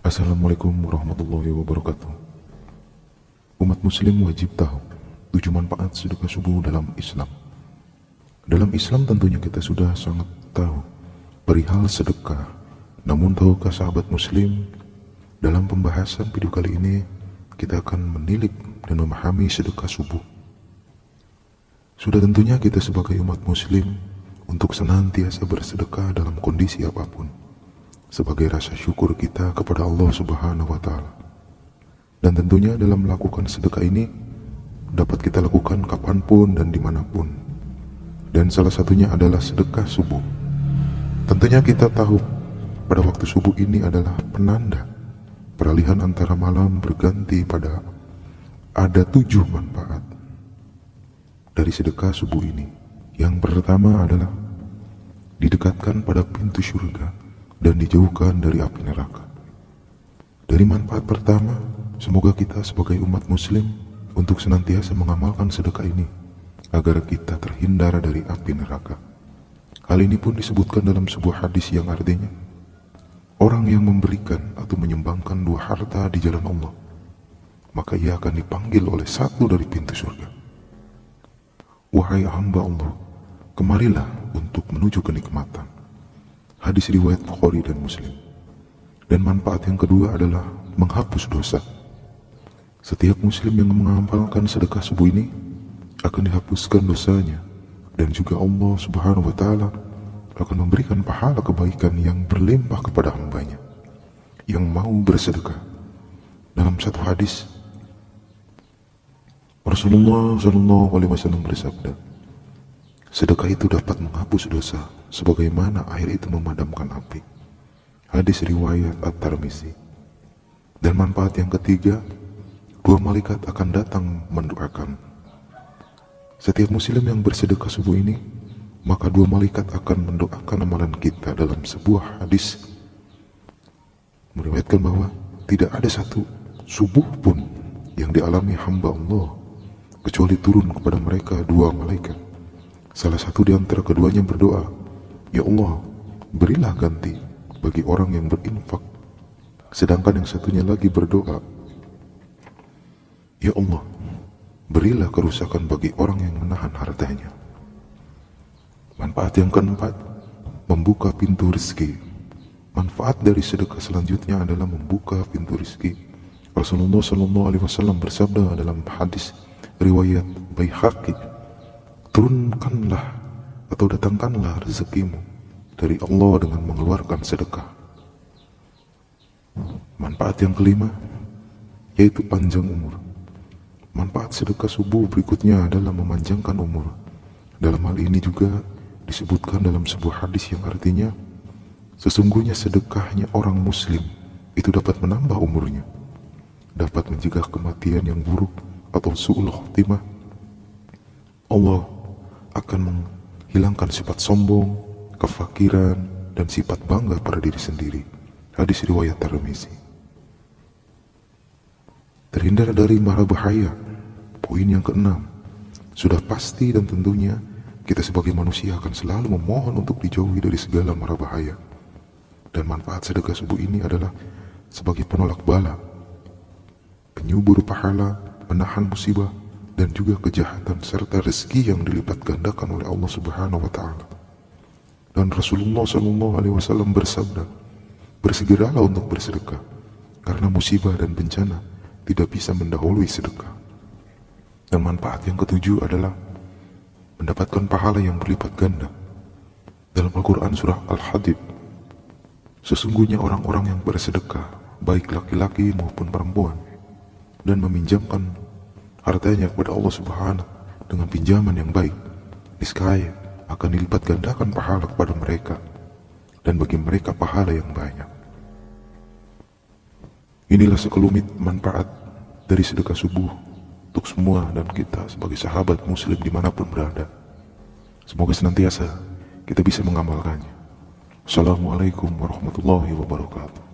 Assalamualaikum warahmatullahi wabarakatuh. Umat muslim wajib tahu 7 manfaat sedekah subuh dalam Islam. Dalam Islam tentunya kita sudah sangat tahu perihal sedekah. Namun tahukah sahabat muslim, dalam pembahasan video kali ini kita akan menilik dan memahami sedekah subuh. Sudah tentunya kita sebagai umat muslim untuk senantiasa bersedekah dalam kondisi apapun, sebagai rasa syukur kita kepada Allah Subhanahu wa Ta'ala. Dan tentunya dalam melakukan sedekah ini dapat kita lakukan kapanpun dan dimanapun. Dan salah satunya adalah sedekah subuh. Tentunya kita tahu pada waktu subuh ini adalah penanda peralihan antara malam berganti pada ada 7 manfaat dari sedekah subuh ini. Yang pertama adalah didekatkan pada pintu surga dan dijauhkan dari api neraka. Dari manfaat pertama, semoga kita sebagai umat muslim untuk senantiasa mengamalkan sedekah ini agar kita terhindar dari api neraka. Hal ini pun disebutkan dalam sebuah hadis yang artinya, orang yang memberikan atau menyumbangkan 2 harta di jalan Allah, maka ia akan dipanggil oleh satu dari pintu surga. Wahai hamba Allah, kemarilah untuk menuju kenikmatan. Hadis riwayat Bukhari dan Muslim. Dan manfaat yang kedua adalah menghapus dosa. Setiap muslim yang mengamalkan sedekah subuh ini akan dihapuskan dosanya, dan juga Allah Subhanahu wa Ta'ala akan memberikan pahala kebaikan yang berlimpah kepada hambanya yang mau bersedekah. Dalam satu hadis, Rasulullah SAW bersabda, sedekah itu dapat menghapus dosa sebagaimana air itu memadamkan api. Hadis riwayat At-Tirmizi. Dan manfaat yang ketiga, 2 malaikat akan datang mendoakan. Setiap muslim yang bersedekah subuh ini, maka 2 malaikat akan mendoakan amalan kita. Dalam sebuah hadis meriwayatkan bahwa tidak ada satu subuh pun yang dialami hamba Allah kecuali turun kepada mereka 2 malaikat. Salah satu di antara keduanya berdoa, ya Allah, berilah ganti bagi orang yang berinfak. Sedangkan yang satunya lagi berdoa, ya Allah, berilah kerusakan bagi orang yang menahan hartanya. Manfaat yang keempat, membuka pintu rezeki. Manfaat dari sedekah selanjutnya adalah membuka pintu rezeki. Rasulullah SAW bersabda dalam hadis riwayat Baihaqi, turunkanlah atau datangkanlah rezekimu dari Allah dengan mengeluarkan sedekah. Manfaat yang kelima, yaitu panjang umur. Manfaat sedekah subuh berikutnya adalah memanjangkan umur. Dalam hal ini juga disebutkan dalam sebuah hadis yang artinya, sesungguhnya sedekahnya orang muslim itu dapat menambah umurnya, dapat mencegah kematian yang buruk atau su'ul khotimah. Allah akan menghilangkan sifat sombong, kefakiran, dan sifat bangga pada diri sendiri. Hadis riwayat Tirmizi. Terhindar dari mara bahaya. Poin yang keenam, sudah pasti dan tentunya kita sebagai manusia akan selalu memohon untuk dijauhi dari segala mara bahaya. Dan manfaat sedekah subuh ini adalah sebagai penolak bala, penyubur pahala, menahan musibah, dan juga kejahatan serta rezeki yang dilipat gandakan oleh Allah Subhanahu wa Ta'ala. Dan Rasulullah SAW bersabda, bersegeralah untuk bersedekah, karena musibah dan bencana tidak bisa mendahului sedekah. Dan manfaat yang ketujuh adalah mendapatkan pahala yang berlipat ganda. Dalam Al-Quran surah Al-Hadid, sesungguhnya orang-orang yang bersedekah, baik laki-laki maupun perempuan, dan meminjamkan hartanya kepada Allah Subhanahu dengan pinjaman yang baik, niscaya akan dilipat gandakan pahala kepada mereka, dan bagi mereka pahala yang banyak. Inilah sekelumit manfaat dari sedekah subuh untuk semua dan kita sebagai sahabat muslim dimanapun berada. Semoga senantiasa kita bisa mengamalkannya. Assalamualaikum warahmatullahi wabarakatuh.